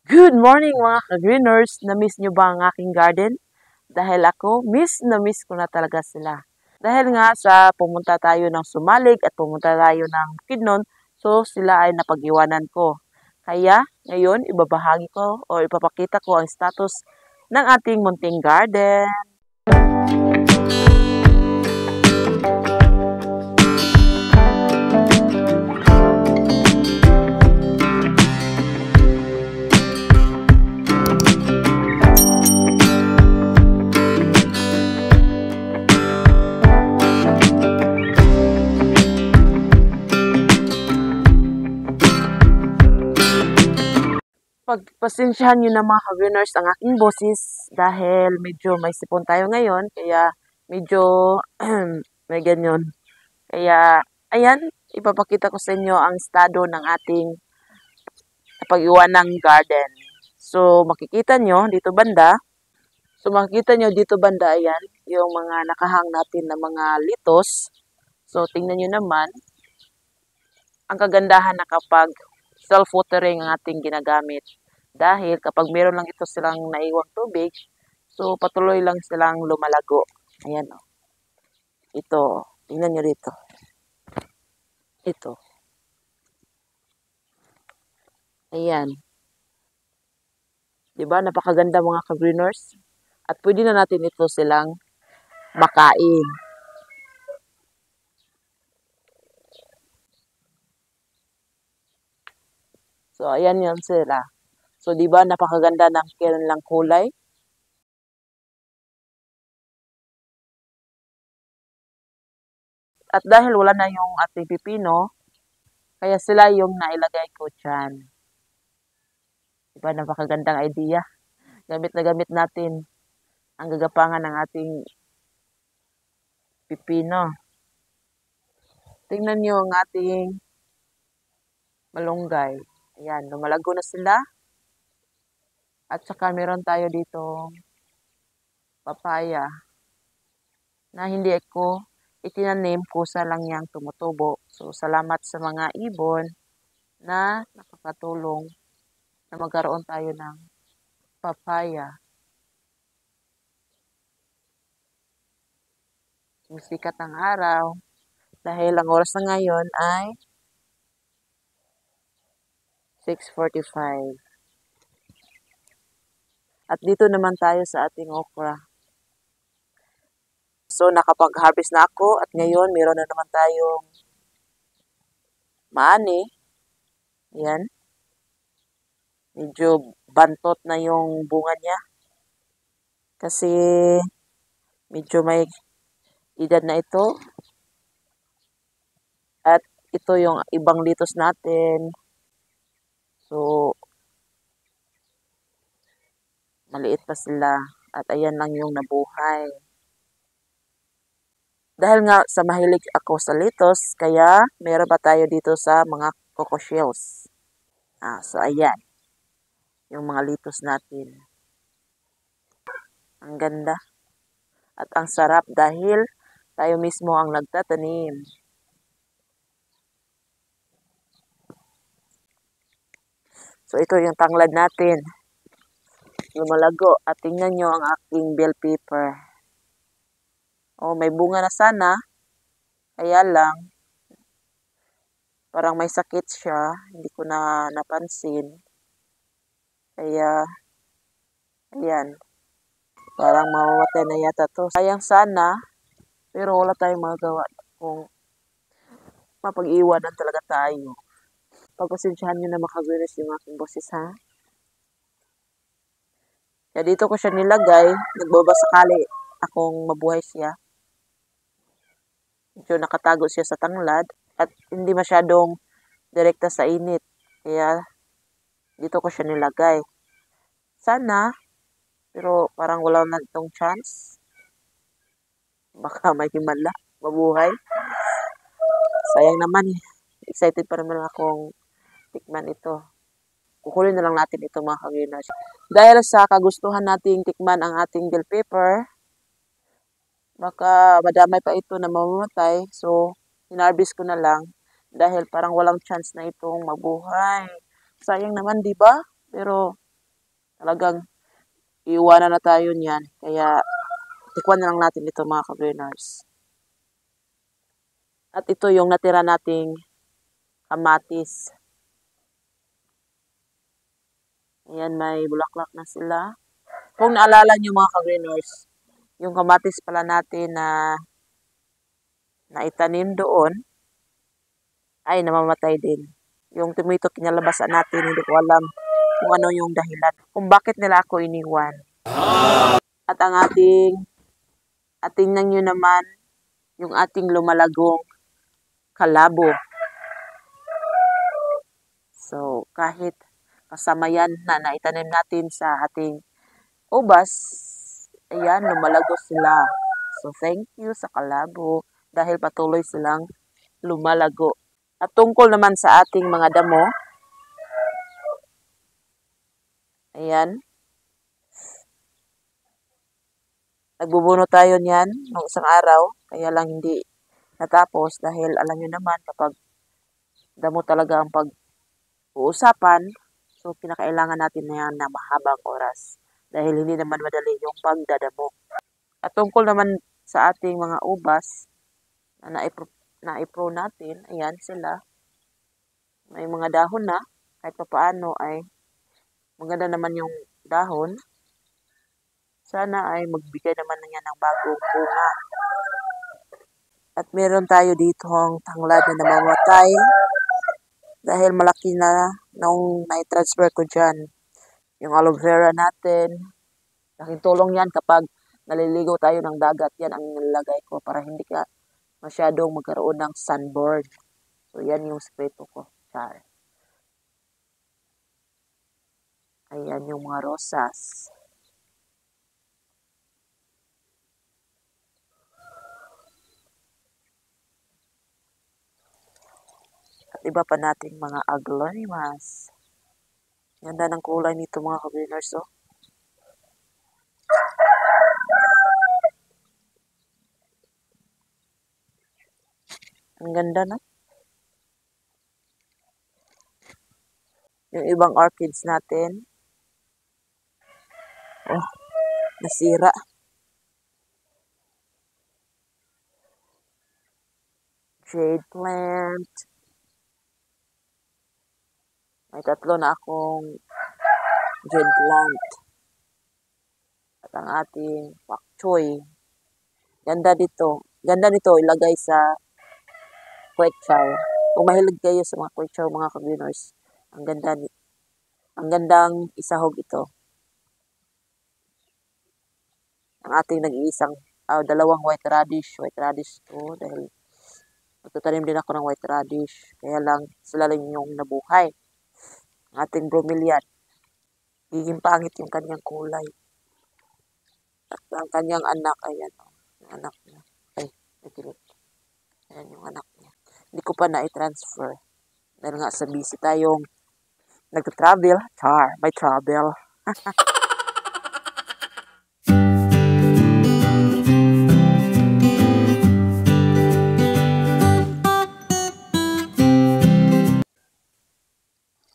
Good morning mga ka-greeners! Na-miss nyo ba ang aking garden? Dahil ako, miss na miss ko na talaga sila. Dahil nga sa pumunta tayo ng Sumalig at pumunta tayo ng Bukidnon, so sila ay napag-iwanan ko. Kaya ngayon, ibabahagi ko o ipapakita ko ang status ng ating munting garden. Pagpasensyahan nyo na mga ka-winners ang aking boses dahil medyo may sipon tayo ngayon, kaya medyo may ganyan. Kaya, ayan, ipapakita ko sa inyo ang estado ng ating pag-iwanang garden. So, makikita nyo dito banda, ayan, yung mga nakahang natin na mga litos. So, tingnan nyo naman, ang kagandahan na kapag self-watering ang ating ginagamit. Dahil kapag meron lang ito silang naiwang tubig, so patuloy lang silang lumalago. Ayan o. Ito. Tingnan nyo dito. Ito. Ayan. Diba? Napakaganda mga ka-greeners. At pwede na natin ito silang makain. So, ayan yan sila. So, di ba napakaganda ng kanilang kulay? At dahil wala na yung ating pipino, kaya sila yung nailagay ko dyan. Di ba napakagandang idea? Gamit na gamit natin ang gagapangan ng ating pipino. Tingnan nyo ang ating malunggay. Ayan, lumalago na sila. At saka meron tayo dito papaya na hindi ako itinanim, kusa lang yang tumutubo. So, salamat sa mga ibon na nakakatulong na magkaroon tayo ng papaya. Sumikat ang araw dahil ang oras na ngayon ay 6:45. At dito naman tayo sa ating okra. So, nakapag-harvest na ako at ngayon meron na naman tayong maani. Ayan. Medyo bantot na yung bunga niya. Kasi medyo may edad na ito. At ito yung ibang litos natin. So, maliit pa sila. At ayan lang yung nabuhay. Dahil nga sa mahilig ako sa litos, kaya meron pa tayo dito sa mga coco shells. So, ayan. Yung mga litos natin. Ang ganda. At ang sarap dahil tayo mismo ang nagtatanim. So, ito yung tanglad natin. Lumalago. At tingnan nyo ang aking bell pepper. Oh, may bunga na sana. Kaya lang, parang may sakit siya. Hindi ko na napansin. Kaya, ayan. Parang mamamatay na yata to. Sayang sana, pero wala tayong magagawa kung mapag-iwanan talaga tayo. Pagpasensyahan nyo na makagulis yung aking boses, ha? Kaya dito ko siya nilagay. Nagbabasakali akong mabuhay siya. Medyo nakatago siya sa tanglad at hindi masyadong direkta sa init. Kaya dito ko siya nilagay. Sana, pero parang wala na itong chance. Baka may himala, mabuhay. Sayang naman eh. Excited pa naman akong tikman ito. Kukunin na lang natin ito mga ka-greeners. Dahil sa kagustuhan nating tikman ang ating bell pepper, baka madamay pa ito na mamamatay. So, hinarvest ko na lang dahil parang walang chance na itong mabuhay. Sayang naman, di ba? Pero Talagang iiwanan na tayo niyan. Kaya tikwan na lang natin ito mga ka-brainers. At ito yung natira nating kamatis. Ayan, may bulaklak na sila. Kung naalala nyo mga ka-brainers, yung kamatis pala natin na itanim doon ay namamatay din. Yung tomato kinalabasan natin, hindi ko alam kung ano yung dahilan. Kung bakit nila ako iniwan. At at tingnan nyo naman yung ating lumalagong kalabo. So, kahit kasama yan na naitanim natin sa ating ubas, ayan, lumalago sila. So, thank you sa kalabo dahil patuloy silang lumalago. At tungkol naman sa ating mga damo, ayan, nagbubuno tayo niyan nung isang araw, kaya lang hindi natapos dahil alam nyo naman kapag damo talaga ang pag-uusapan, so kinakailangan natin na yan na mahabang oras dahil hindi naman madali yung pagdadamo. At tungkol naman sa ating mga ubas na na-ipro natin, ayan sila, may mga dahon na, kahit pa paano ay maganda naman yung dahon. Sana ay magbigay naman niya ng bagong bunga. At meron tayo dito ang tanglad na namamatay dahil malaki na nung na-transfer ko dyan. Yung aloe vera natin, laking tulong yan kapag naliligo tayo ng dagat. Yan ang nilalagay ko para hindi ka masyadong magkaroon ng sunburn. So, yan yung sekreto ko. Char. Ayan yung mga rosas. At iba pa nating mga aglaonimas. Ganda ng kulay nito mga ka-brainers, oh. Ang ganda na. Yung ibang orchids natin. Oh, nasira. Jade plant. May 3 na akong jade plant. At ang ating pak choy. Ganda dito. Ganda nito ilagay sa quick chow. Kung mahilig kayo sa mga quick chow mga ka-brainers, ang gandang isahog ito. Ang ating nag-iisang dalawang white radish to dahil magtatanim din ako ng white radish. Kaya lang sila lang yung nabuhay. Ang ating bromeliad. Giging pangit yung kanyang kulay. At ang kanyang anak, ayan o. Yung anak niya. Ay, nagilit. Ayan yung anak niya. Hindi ko pa na-transfer. Dahil nga sa busy tayong nag-travel. Char, may travel.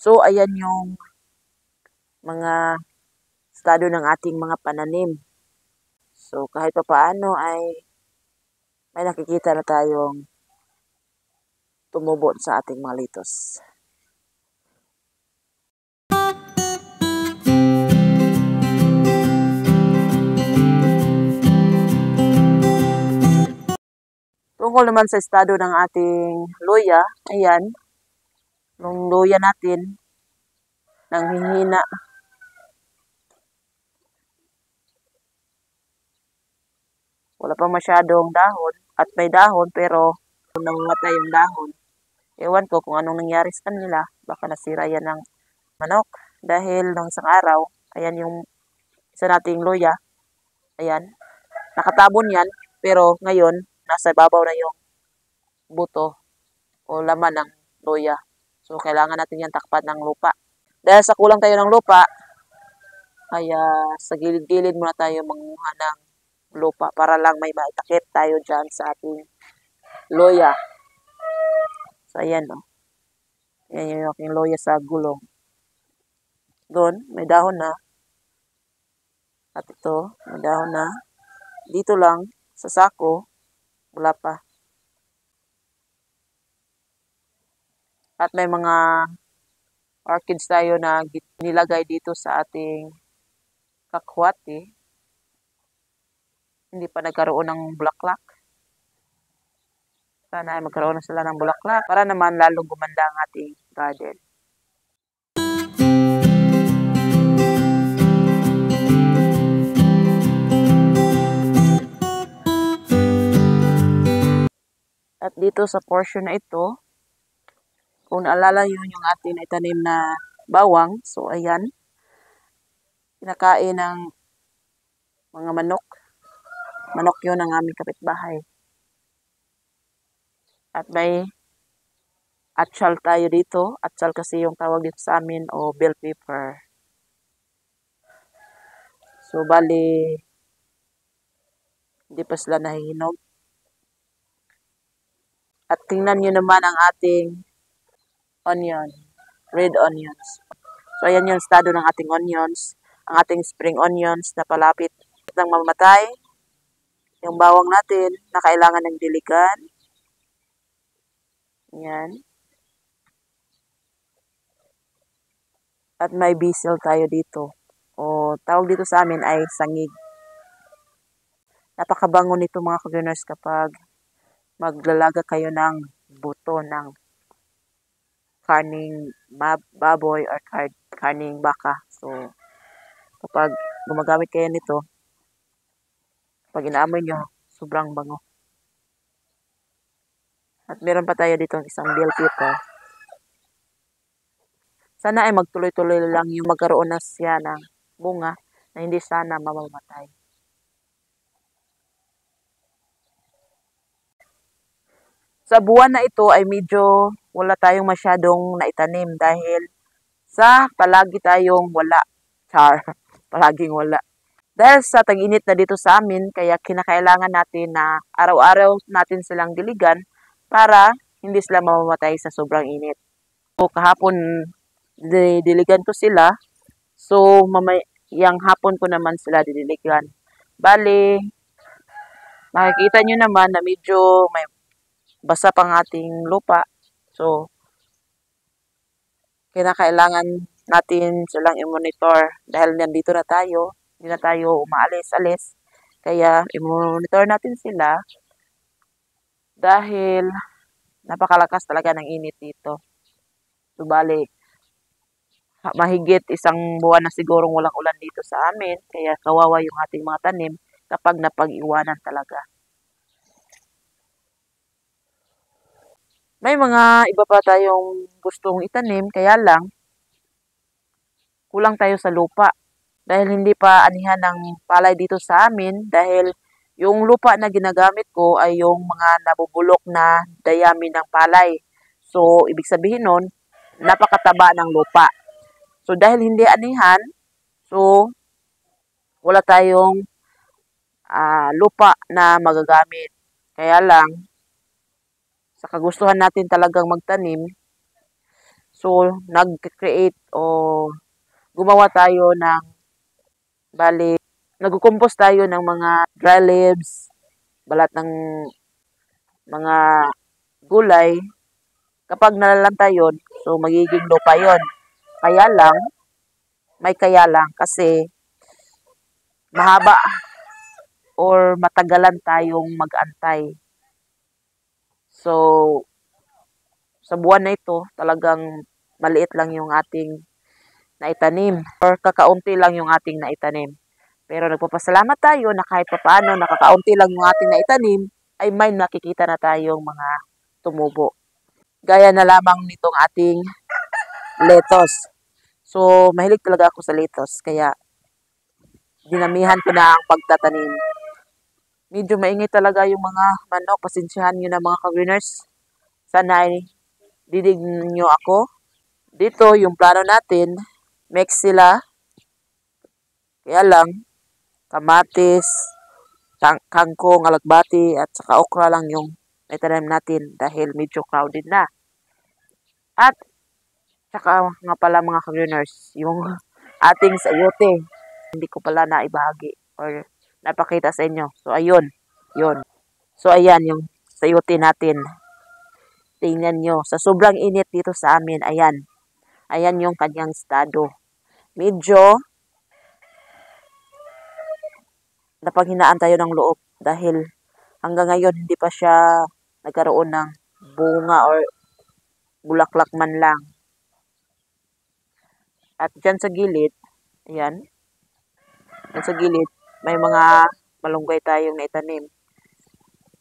So, ayan yung mga estado ng ating mga pananim. So, kahit pa paano ay may nakikita na tayong tumubo sa ating mga litos. Tungkol naman sa estado ng ating luya, ayan, yung luya natin, nanghihina. Wala pa masyadong dahon, at may dahon pero namatay yung dahon. Ewan ko kung anong nangyari sa kanila, baka nasira yan ng manok. Dahil nung isang araw, ayan yung isa nating luya, ayan, nakatabon yan, pero ngayon, nasa babaw na yung buto o laman ng luya. So, kailangan natin yan takpan ng lupa. Dahil sa kulang tayo ng lupa, kaya sa gilid-gilid muna tayo manguha ng lupa para lang may maitakip tayo dyan sa ating luya. So, ayan o. Ayan yung aking luya sa gulong. Doon, may dahon na. At ito, may dahon na. Dito lang, sa sako, wala pa. At may mga orchids tayo na nilagay dito sa ating kakwati. Hindi pa nagkaroon ng bulaklak. Sana ay magkaroon na sila ng bulaklak para naman lalong gumanda ang ating garden. At dito sa portion na ito, kung naalala yun yung ating itanim na bawang, so ayan, kinakain ng mga manok. Manok yun ng aming kapitbahay. At may atsal tayo dito. Atsal kasi yung tawag dito sa amin o bell pepper. So, bali, hindi pa sila nahihinog. At tingnan nyo naman ang ating onion, red onions. So, ayan yung estado ng ating onions. Ang ating spring onions na palapit ng mamatay. Yung bawang natin na kailangan ng diligan. Yan. At may basil tayo dito. O tawag dito sa amin ay sangig. Napakabango nito mga ka-greeners kapag maglalaga kayo ng buto ng karning baboy or karning baka. So, kapag gumagamit kayo nito, pag inaamoy nyo, sobrang bango. At meron pa tayo dito isang bell pepper. Sana ay magtuloy-tuloy lang yung magkaroon na siya ng bunga na hindi sana mamamatay. Sa buwan na ito ay medyo wala tayong masyadong naitanim dahil sa palagi tayong wala. Char, palaging wala. Dahil sa tag-init na dito sa amin, kaya kinakailangan natin na araw-araw natin silang diligan para hindi sila mamamatay sa sobrang init. So, kahapon, diligan ko sila. So, yang hapon ko naman sila didiligan. Bali, makikita nyo naman na medyo may basa pang ating lupa. So, kinakailangan natin silang i-monitor dahil nandito na tayo. Hindi na tayo umaalis-alis. Kaya, i-monitor natin sila dahil napakalakas talaga ng init dito. So, bali, mahigit isang buwan na sigurong walang ulan dito sa amin. Kaya kawawa yung ating mga tanim kapag napag-iwanan talaga. May mga iba pa tayong gustong itanim, kaya lang, kulang tayo sa lupa. Dahil hindi pa anihan ng palay dito sa amin, dahil yung lupa na ginagamit ko ay yung mga nabubulok na dayami ng palay. So, ibig sabihin nun, napakataba ng lupa. So, dahil hindi anihan, so, wala tayong lupa na magagamit. Kaya lang, sa kagustuhan natin talagang magtanim, so, nag-create o gumawa tayo ng, bali, nag-compose tayo ng mga dry leaves, balat ng mga gulay. Kapag nalalanta yun, so magiging lupa yun. Kaya lang, may kaya lang kasi mahaba or matagalan tayong mag-antay. So, sa buwan na ito, talagang maliit lang yung ating naitanim or kakaunti lang yung ating naitanim. Pero nagpapasalamat tayo na kahit papaano nakakaunti lang yung ating naitanim, ay may nakikita na tayong mga tumubo. Gaya na lamang nitong ating lettuce. So, mahilig talaga ako sa lettuce, kaya dinamihan ko na ang pagtatanim. Medyo maingay talaga yung mga manok. Pasensyahan nyo na mga ka-greeners. Sana ay didig nyo ako. Dito, yung plano natin, mix sila. Kaya lang, kamatis, kangkong, alagbati, at saka okra lang yung naitanim natin dahil medyo crowded na. At saka nga pala mga ka-greeners, yung ating sayote. hindi ko pala naibahagi or napakita sa inyo. So, ayun. Yun. So, ayan yung sayote natin. Tingnan nyo. Sa sobrang init dito sa amin, ayan. Ayan yung kanyang estado. Medyo napanghinaan tayo ng loob dahil hanggang ngayon hindi pa siya nagkaroon ng bunga or bulaklak man lang. At dyan sa gilid, ayan, dyan sa gilid, may mga malunggay tayong naitanim.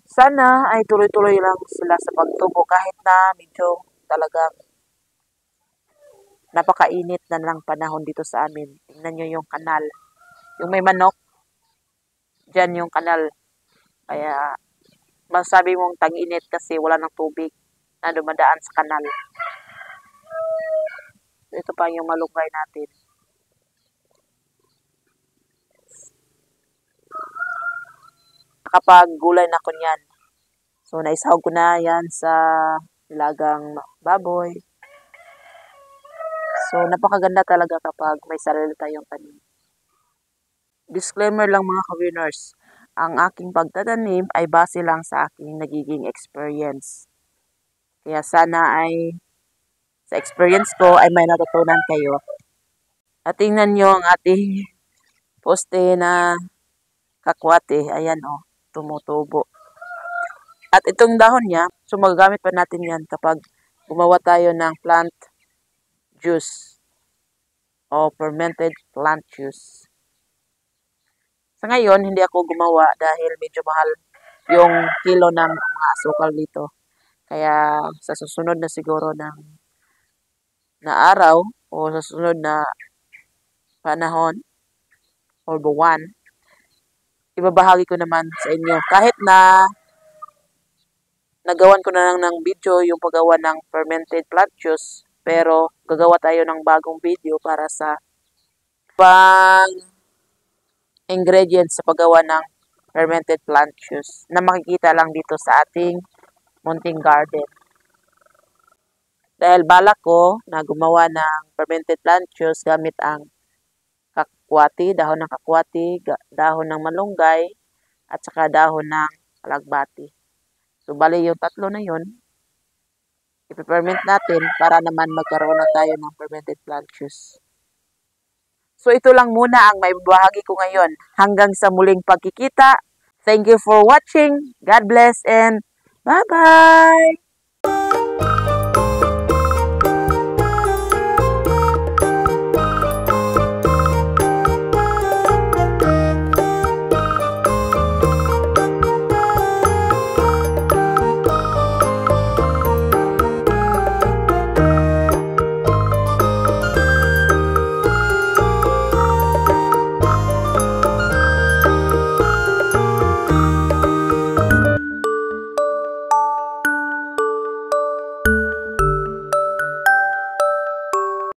Sana ay tuloy-tuloy lang sila sa pagtubo kahit na medyo talagang napakainit na lang panahon dito sa amin. Tingnan nyo yung kanal. Yung may manok, dyan yung kanal. Kaya masabi mong tag-init kasi wala ng tubig na dumadaan sa kanal. Ito pa yung malunggay natin. Kapag gulay na ko niyan. So, naisahog ko na yan sa lagang baboy. So, napakaganda talaga kapag may sarili tayong tanim. Disclaimer lang mga ka-winners. Ang aking pagtatanim ay base lang sa aking nagiging experience. Kaya sana ay sa experience ko ay may natutunan kayo. At tingnan nyo ang ating poste na kakwate. Ayan o, tumutubo. At itong dahon niya, so magagamit pa natin yan kapag gumawa tayo ng plant juice o fermented plant juice. Sa ngayon, hindi ako gumawa dahil medyo mahal yung kilo ng mga asukal dito. Kaya sa susunod na siguro na araw o sa susunod na panahon o buwan, ibabahagi ko naman sa inyo. Kahit na nagawan ko na lang ng video yung paggawa ng fermented plant juice, pero gagawa tayo ng bagong video para sa pang ingredients sa paggawa ng fermented plant juice na makikita lang dito sa ating munting garden. Dahil balak ko na gumawa ng fermented plant juice gamit ang kakwati, dahon ng kakwati, dahon ng malunggay, at saka dahon ng alagbati. So, bali yung tatlo na yun, ipiferment natin para naman magkaroon na tayo ng fermented plant juice. So, ito lang muna ang maibahagi ko ngayon. Hanggang sa muling pagkikita. Thank you for watching. God bless and bye-bye!